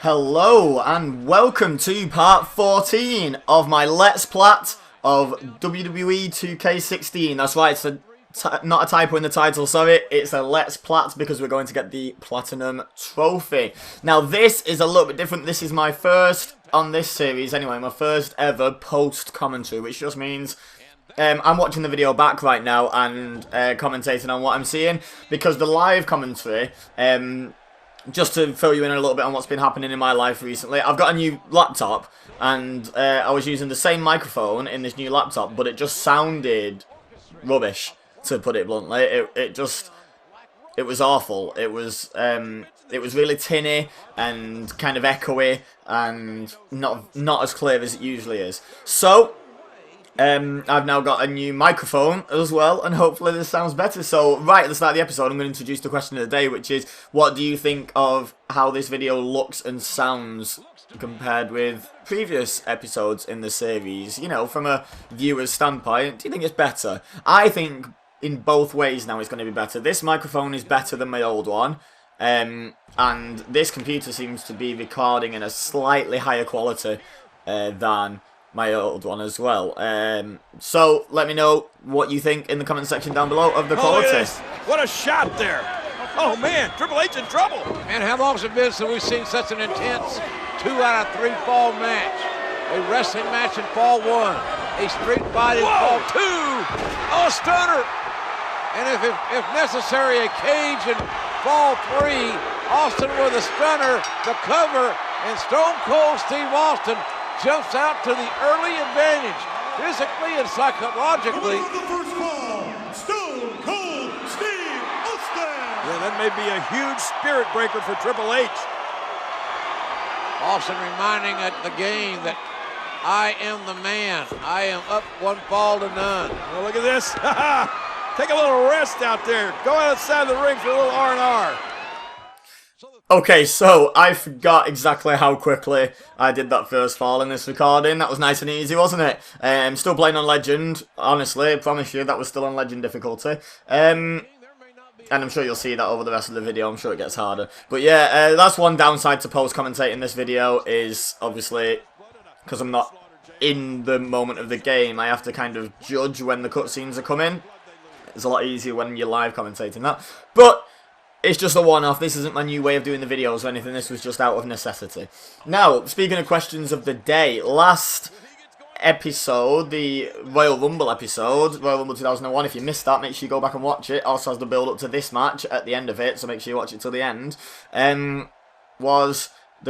Hello and welcome to part 14 of my Let's Plat of WWE 2K16. That's right, it's not a typo in the title, sorry. It's a Let's Plat because we're going to get the Platinum Trophy. Now this is a little bit different. This is my first, on this series anyway, my first ever post-commentary, which just means I'm watching the video back right now and commentating on what I'm seeing, because the live commentary, just to fill you in a little bit on what's been happening in my life recently, I've got a new laptop, and I was using the same microphone in this new laptop, but it just sounded rubbish, to put it bluntly. It was awful. It was really tinny and kind of echoey and not as clear as it usually is. So I've now got a new microphone as well, and hopefully this sounds better. So, right at the start of the episode, I'm going to introduce the question of the day, which is, what do you think of how this video looks and sounds compared with previous episodes in the series? You know, from a viewer's standpoint, do you think it's better? I think in both ways now it's going to be better. This microphone is better than my old one, and this computer seems to be recording in a slightly higher quality than my old one as well. So let me know what you think in the comment section down below of the quality. What a shot there! Oh man, Triple H in trouble! Man, how long's it been since we've seen such an intense 2 out of 3 fall match? A wrestling match in fall 1, a street fight in fall 2, oh, a stunner! And if necessary, a cage in fall 3, Austin with a stunner, the cover, and Stone Cold Steve Austin jumps out to the early advantage, physically and psychologically. The first fall, Stone Cold Steve Austin. Yeah, that may be a huge spirit breaker for Triple H. Austin reminding the game that I am the man. I am up 1 fall to none. Well, look at this. Take a little rest out there. Go outside the ring for a little R&R. Okay, so I forgot exactly how quickly I did that first fall in this recording. That was nice and easy, wasn't it? I'm still playing on Legend, honestly, I promise you, that was still on Legend difficulty. And I'm sure you'll see that over the rest of the video, I'm sure it gets harder. But yeah, that's one downside to post-commentating this video, is obviously, because I'm not in the moment of the game, I have to kind of judge when the cutscenes are coming. It's a lot easier when you're live commentating that. But it's just a one-off. This isn't my new way of doing the videos or anything. This was just out of necessity. Now, speaking of questions of the day, last episode, the Royal Rumble episode, Royal Rumble 2001, if you missed that, make sure you go back and watch it. Also has the build-up to this match at the end of it, so make sure you watch it till the end. The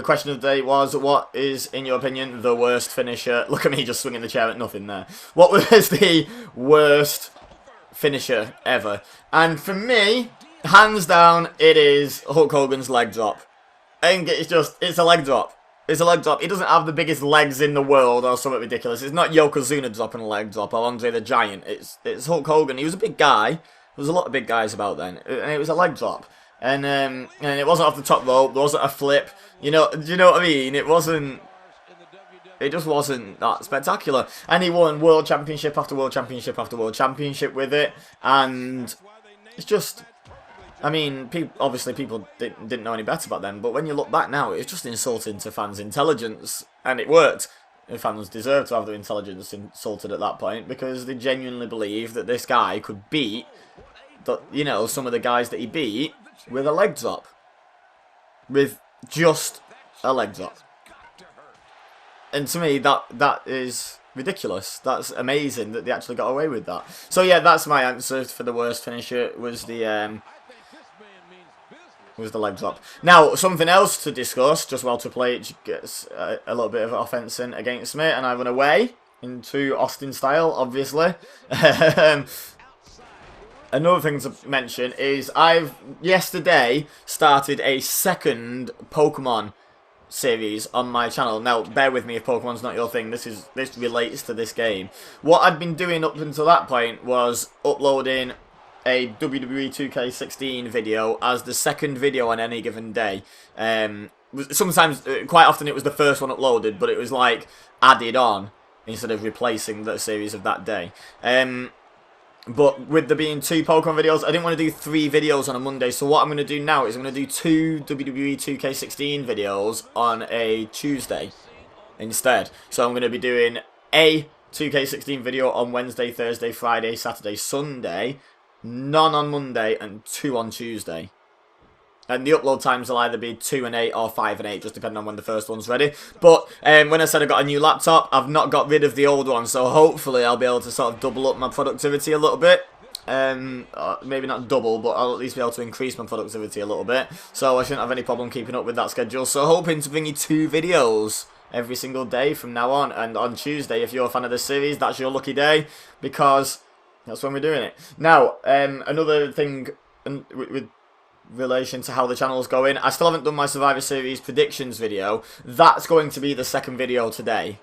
question of the day was, what is, in your opinion, the worst finisher? Look at me just swinging the chair at nothing there. What was the worst finisher ever? And for me, hands down, it is Hulk Hogan's leg drop. I think it's a leg drop. It's a leg drop. He doesn't have the biggest legs in the world or something ridiculous. It's not Yokozuna dropping a leg drop or Andre the Giant. It's Hulk Hogan. He was a big guy. There was a lot of big guys about then. And it was a leg drop. And it wasn't off the top rope. There wasn't a flip. You know, do you know what I mean? It just wasn't that spectacular. And he won World Championship after World Championship after World Championship with it. And it's just, I mean, obviously people didn't know any better back then, but when you look back now, it's just insulting to fans' intelligence, and it worked. The fans deserve to have their intelligence insulted at that point, because they genuinely believe that this guy could beat, some of the guys that he beat with a leg drop. With just a leg drop. And to me, that is ridiculous. That's amazing that they actually got away with that. So yeah, that's my answer for the worst finisher, was the leg drop. Now, something else to discuss, just while Triple H gets a little bit of offence in against me, and I run away into Austin style, obviously. Another thing to mention is I've yesterday started a second Pokemon series on my channel. Now, bear with me if Pokemon's not your thing. This relates to this game. What I'd been doing up until that point was uploading a WWE 2K16 video as the second video on any given day. Sometimes, quite often, it was the first one uploaded, but it was like added on instead of replacing the series of that day. But with there being 2 Pokemon videos, I didn't want to do 3 videos on a Monday. So what I'm going to do now is I'm going to do 2 WWE 2K16 videos on a Tuesday instead. So I'm going to be doing a 2K16 video on Wednesday, Thursday, Friday, Saturday, Sunday, none on Monday, and 2 on Tuesday. And the upload times will either be 2 and 8 or 5 and 8, just depending on when the first one's ready. But when I said I got a new laptop, I've not got rid of the old one, so hopefully I'll be able to sort of double up my productivity a little bit. Maybe not double, but I'll at least be able to increase my productivity a little bit. So I shouldn't have any problem keeping up with that schedule. So hoping to bring you 2 videos every single day from now on. And on Tuesday, if you're a fan of this series, that's your lucky day, because that's when we're doing it. Now, another thing with relation to how the channel's going, I still haven't done my Survivor Series predictions video. That's going to be the second video today.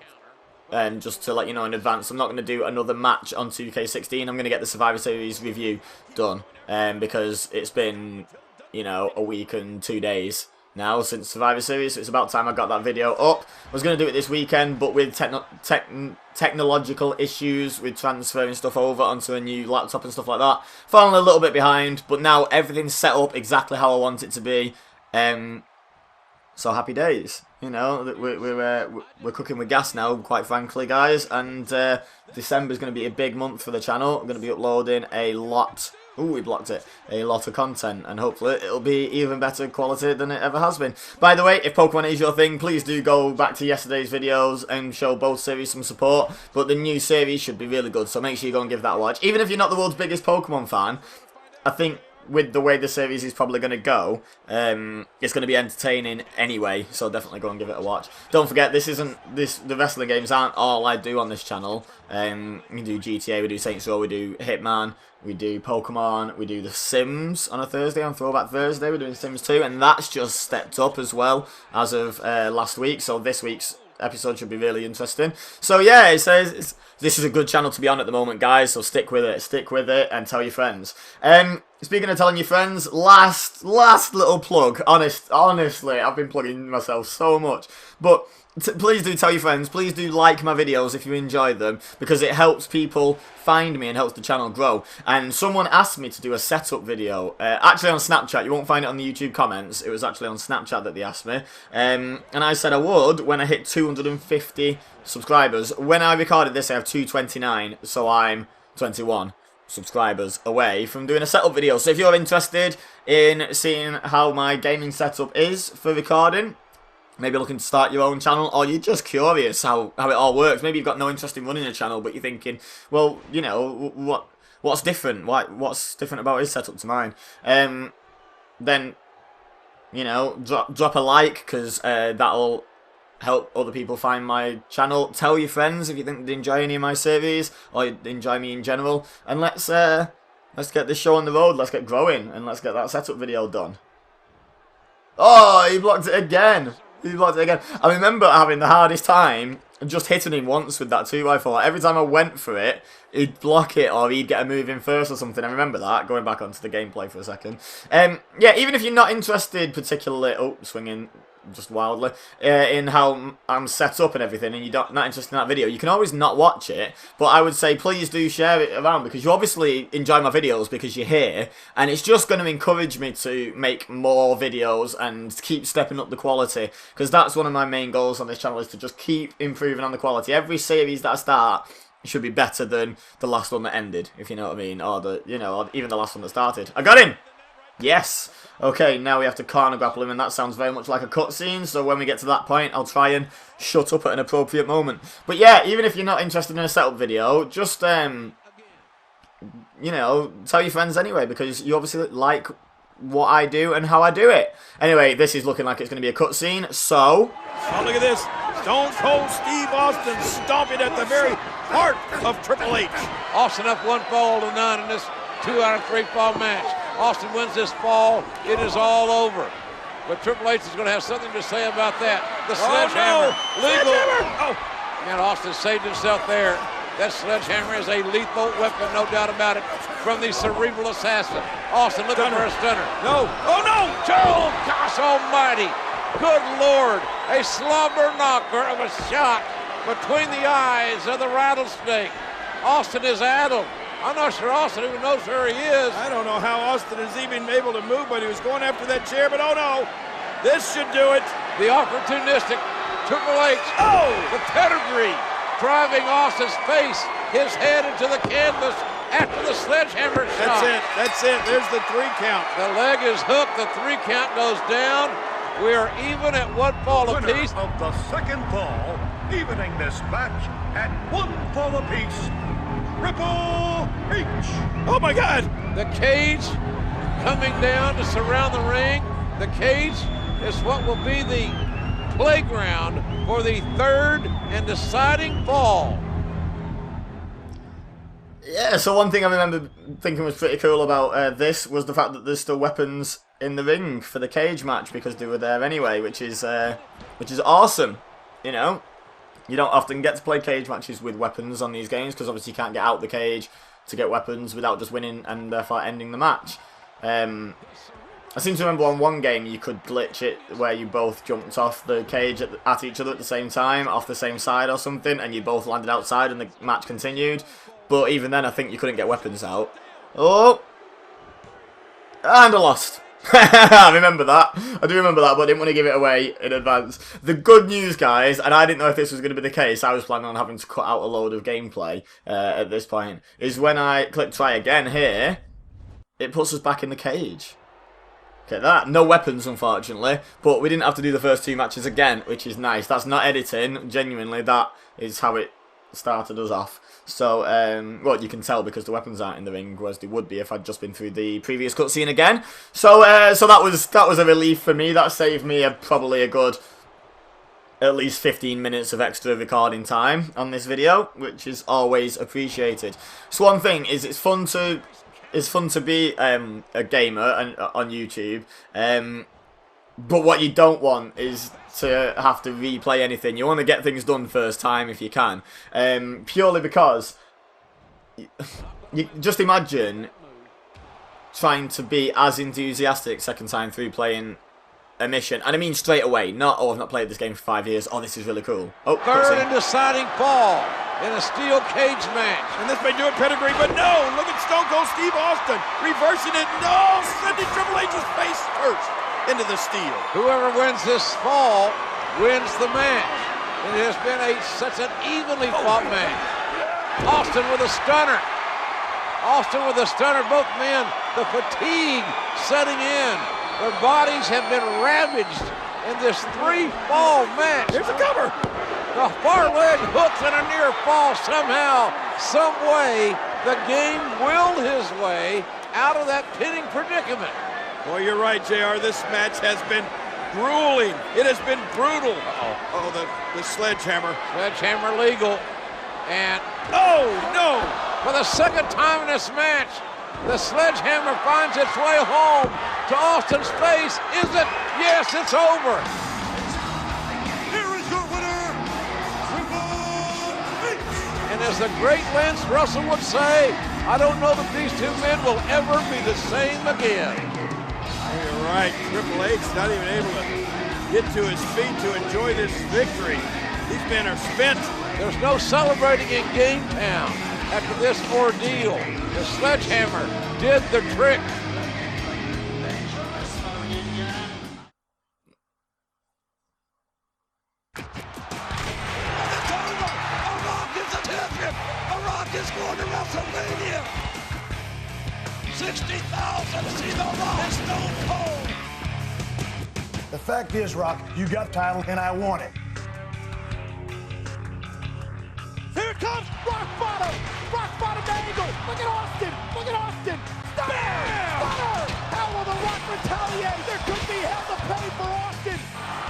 Just to let you know in advance, I'm not going to do another match on 2K16. I'm going to get the Survivor Series review done. Because it's been, you know, a week and 2 days now since Survivor Series, so it's about time I got that video up. I was going to do it this weekend, but with technological issues with transferring stuff over onto a new laptop and stuff like that, falling a little bit behind, but now everything's set up exactly how I want it to be. So happy days, you know. We're cooking with gas now, quite frankly, guys, and December's going to be a big month for the channel. I'm going to be uploading a lot. Ooh, we blocked it. A lot of content, and hopefully it'll be even better quality than it ever has been. By the way, if Pokemon is your thing, please do go back to yesterday's videos and show both series some support. But the new series should be really good, so make sure you go and give that a watch. Even if you're not the world's biggest Pokemon fan, I think with the way the series is probably going to go, it's going to be entertaining anyway, so definitely go and give it a watch. Don't forget, the wrestling games aren't all I do on this channel. We do GTA, we do Saints Row, we do Hitman, we do Pokemon, we do The Sims on a Thursday, on Throwback Thursday, we're doing Sims 2, and that's just stepped up as well as of last week, so this week's episode should be really interesting. So yeah, it says this is a good channel to be on at the moment, guys, so stick with it, and tell your friends. Speaking of telling your friends, last little plug. Honestly, I've been plugging myself so much, but please do tell your friends. Please do like my videos if you enjoy them, because it helps people find me and helps the channel grow. And someone asked me to do a setup video, actually on Snapchat. You won't find it on the YouTube comments. It was actually on Snapchat that they asked me, and I said I would when I hit 250 subscribers. When I recorded this, I have 229, so I'm 21 subscribers away from doing a setup video. So if you're interested in seeing how my gaming setup is for recording, maybe looking to start your own channel, or you're just curious how it all works, maybe you've got no interest in running a channel, but you're thinking, well, you know, what's different? What's different about his setup to mine? Then, you know, drop a like, because that'll help other people find my channel. Tell your friends if you think they enjoy any of my series, or you enjoy me in general, and let's get this show on the road. Let's get growing, and let's get that setup video done. Oh, he blocked it again. I remember having the hardest time just hitting him once with that 2x4. Every time I went for it, he'd block it, or he'd get a move in first or something. I remember that, going back onto the gameplay for a second. Yeah, even if you're not interested particularly... Oh, swinging just wildly, in how I'm set up and everything, and you're not interested in that video, you can always not watch it, but I would say please do share it around, because you obviously enjoy my videos because you're here, and it's just going to encourage me to make more videos and keep stepping up the quality, because that's one of my main goals on this channel, is to just keep improving on the quality. Every series that I start should be better than the last one that ended, if you know what I mean, or or even the last one that started. I got him! Yes! Okay, now we have to corner grapple him, and that sounds very much like a cutscene, so when we get to that point, I'll try and shut up at an appropriate moment. But yeah, even if you're not interested in a setup video, just, you know, tell your friends anyway, because you obviously like what I do and how I do it. Anyway, this is looking like it's going to be a cutscene, so... Oh, look at this. Stone Cold Steve Austin stomping at the very heart of Triple H. Austin up 1 fall to 9 in this 2 out of 3 fall match. Austin wins this fall. It is all over. But Triple H is going to have something to say about that. The sledgehammer. Oh, no. Legal. Sledgehammer. Oh. Man, Austin saved himself there. That sledgehammer is a lethal weapon, no doubt about it, from the cerebral assassin. Austin looking for a stunner. No. Oh, no. Oh, gosh almighty. Good Lord. A slumber knocker of a shot between the eyes of the rattlesnake. Austin is addled. I'm not sure Austin even knows where he is. I don't know how Austin is even able to move, but he was going after that chair, but oh no. This should do it. The opportunistic Triple H. Oh! The pedigree driving Austin's face, his head into the canvas after the sledgehammer shot. That's it. There's the 3 count. The leg is hooked. The 3 count goes down. We are even at 1 fall apiece. Of the second fall, evening this match at 1 fall apiece. Triple H. Oh my God! The cage coming down to surround the ring. The cage is what will be the playground for the 3rd and deciding fall. Yeah, so one thing I remember thinking was pretty cool about this was the fact that there's still weapons in the ring for the cage match because they were there anyway, which is awesome. You know, you don't often get to play cage matches with weapons on these games because obviously you can't get out the cage to get weapons without just winning and therefore ending the match. I seem to remember on one game you could glitch it where you both jumped off the cage at each other at the same time, off the same side or something, and you both landed outside and the match continued. But even then I think you couldn't get weapons out. Oh! And I lost. I remember that. I do remember that, but I didn't want to give it away in advance. The good news, guys, and I didn't know if this was going to be the case, I was planning on having to cut out a load of gameplay at this point, is when I click try again here, it puts us back in the cage. Okay, that. No weapons, unfortunately, but we didn't have to do the first 2 matches again, which is nice. That's not editing. Genuinely, that is how it started us off. So, well, you can tell because the weapons aren't in the ring, whereas they would be if I'd just been through the previous cutscene again. So, so that was a relief for me. That saved me probably a good at least 15 minutes of extra recording time on this video, which is always appreciated. So one thing is, it's fun to be a gamer and on YouTube, but what you don't want is to have to replay anything. You want to get things done first time if you can, purely because you just imagine trying to be as enthusiastic second time through playing a mission, and I mean straight away, not, oh, I've not played this game for 5 years, oh, this is really cool. Oh, 3rd and deciding fall in a steel cage match. And this may do it, pedigree, but no! Look at Stone Cold Steve Austin reversing it. No! Sending Triple H's face first into the steel. Whoever wins this fall wins the match. It has been such an evenly fought match. Austin with a stunner. Austin with a stunner. Both men, the fatigue setting in. Their bodies have been ravaged in this 3-fall match. Here's a cover. The far leg hooks and a near fall somehow, some way. The game willed his way out of that pinning predicament. Boy, you're right, JR. This match has been grueling. It has been brutal. Uh-oh. Oh, the sledgehammer. Sledgehammer legal. And oh, no! For the 2nd time in this match, the sledgehammer finds its way home to Austin's face. Is it? Yes, it's over. Here is your winner, Triple H. And as the great Lance Russell would say, I don't know that these 2 men will ever be the same again. You're right. Triple H not even able to get to his feet to enjoy this victory. These men are spent. There's no celebrating in Game Town after this ordeal. The sledgehammer did the trick. Is going to WrestleMania. 60,000 to see The Rock and Stone Cold. The fact is, Rock, you got title and I want it. Here it comes, rock bottom angle. Look at Austin, Stunner, Stunner. How will The Rock retaliate? There could be hell to pay for Austin.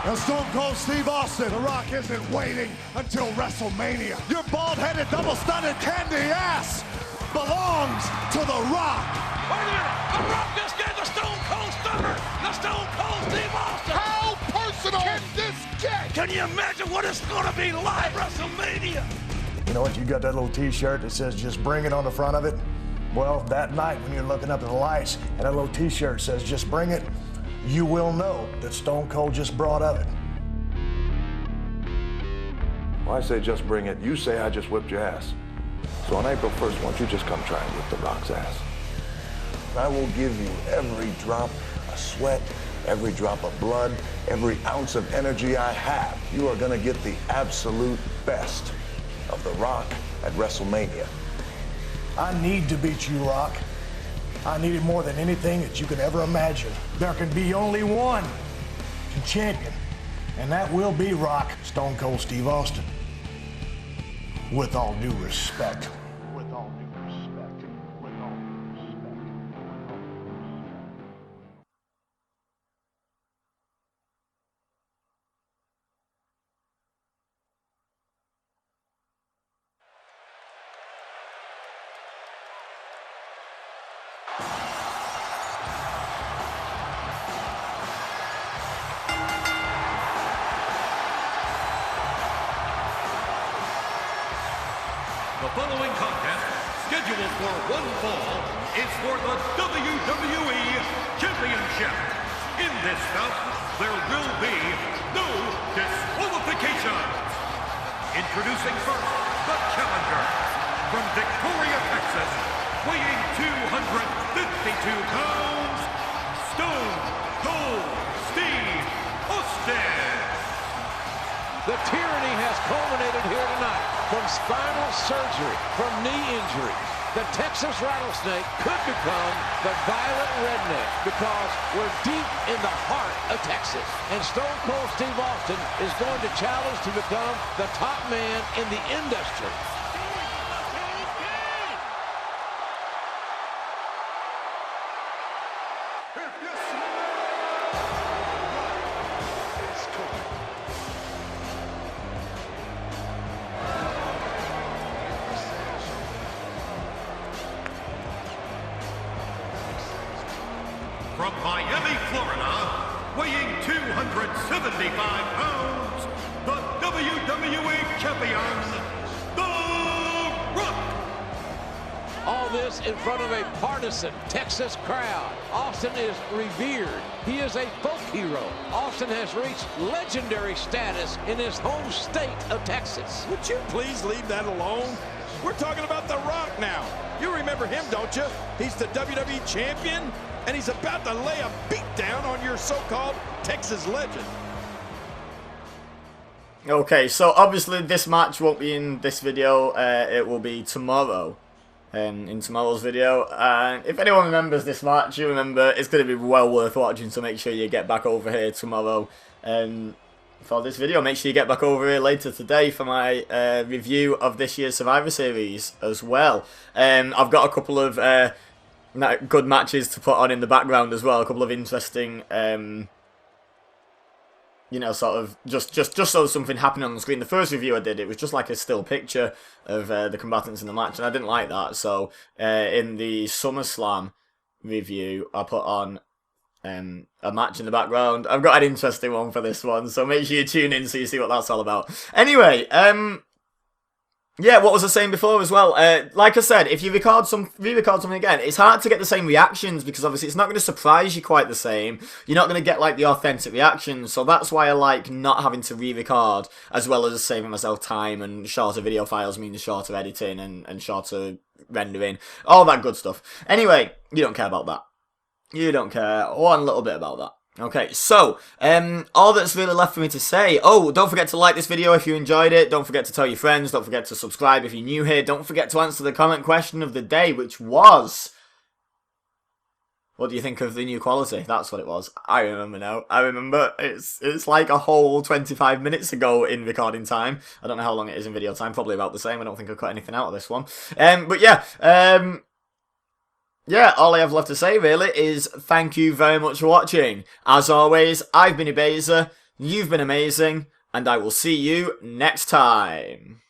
Now Stone Cold Steve Austin, The Rock isn't waiting until WrestleMania. Your bald-headed, double-stunted candy ass belongs to The Rock. Wait a minute, The Rock just gave the Stone Cold Stunner, the Stone Cold Steve Austin. How personal can this get? Can you imagine what it's going to be like WrestleMania? You know what, you got that little t-shirt that says just bring it on the front of it? Well, that night when you're looking up at the lights and that little t-shirt says just bring it, you will know that Stone Cold just brought of it. Well, I say just bring it. You say I just whipped your ass. So on April 1st, why don't you just come try and whip the Rock's ass? I will give you every drop of sweat, every drop of blood, every ounce of energy I have. You are going to get the absolute best of The Rock at WrestleMania. I need to beat you, Rock. I need it more than anything that you could ever imagine. There can be only one champion, and that will be Rock, Stone Cold Steve Austin. With all due respect. With all due respect. With all due respect. The following contest, scheduled for one fall, is for the WWE Championship. In this bout, there will be no disqualifications. Introducing first, the challenger, from Victoria, Texas, weighing 252 pounds, Stone Cold Steve Austin. The tyranny has culminated here tonight. From spinal surgery, from knee injury, the Texas Rattlesnake could become the Violent Redneck because we're deep in the heart of Texas. And Stone Cold Steve Austin is going to challenge to become the top man in the industry. From Miami, Florida, weighing 275 pounds, the WWE Champion, The Rock. All this in front of a partisan Texas crowd. Austin is revered. He is a folk hero. Austin has reached legendary status in his home state of Texas. Would you please leave that alone? We're talking about The Rock now. You remember him, don't you? He's the WWE Champion, and he's about to lay a beat down on your so-called Texas legend. Okay, so obviously this match won't be in this video, it will be tomorrow, in tomorrow's video. And if anyone remembers this match, you remember it's going to be well worth watching, so make sure you get back over here tomorrow for this video. Make sure you get back over here later today for my review of this year's Survivor Series as well. I've got a couple of good matches to put on in the background as well, a couple of interesting you know, sort of just so something happening on the screen. The first review I did, it was just like a still picture of the combatants in the match, and I didn't like that. So in the SummerSlam review, I put on a match in the background. I've got an interesting one for this one, so make sure you tune in so you see what that's all about. Anyway, yeah, what was I saying before as well? Like I said, if you re-record something again, it's hard to get the same reactions because obviously it's not going to surprise you quite the same. You're not going to get like the authentic reactions, so that's why I like not having to re-record, as well as saving myself time, and shorter video files means shorter editing and shorter rendering, all that good stuff. Anyway, you don't care about that. You don't care one little bit about that. Okay, so, all that's really left for me to say, oh, don't forget to like this video if you enjoyed it, don't forget to tell your friends, don't forget to subscribe if you're new here, don't forget to answer the comment question of the day, which was, what do you think of the new quality? That's what it was. I remember now. I remember. It's like a whole 25 minutes ago in recording time. I don't know how long it is in video time, probably about the same. I don't think I cut anything out of this one. But yeah, yeah, all I have left to say, really, is thank you very much for watching. As always, I've been Ibeza, you've been amazing, and I will see you next time.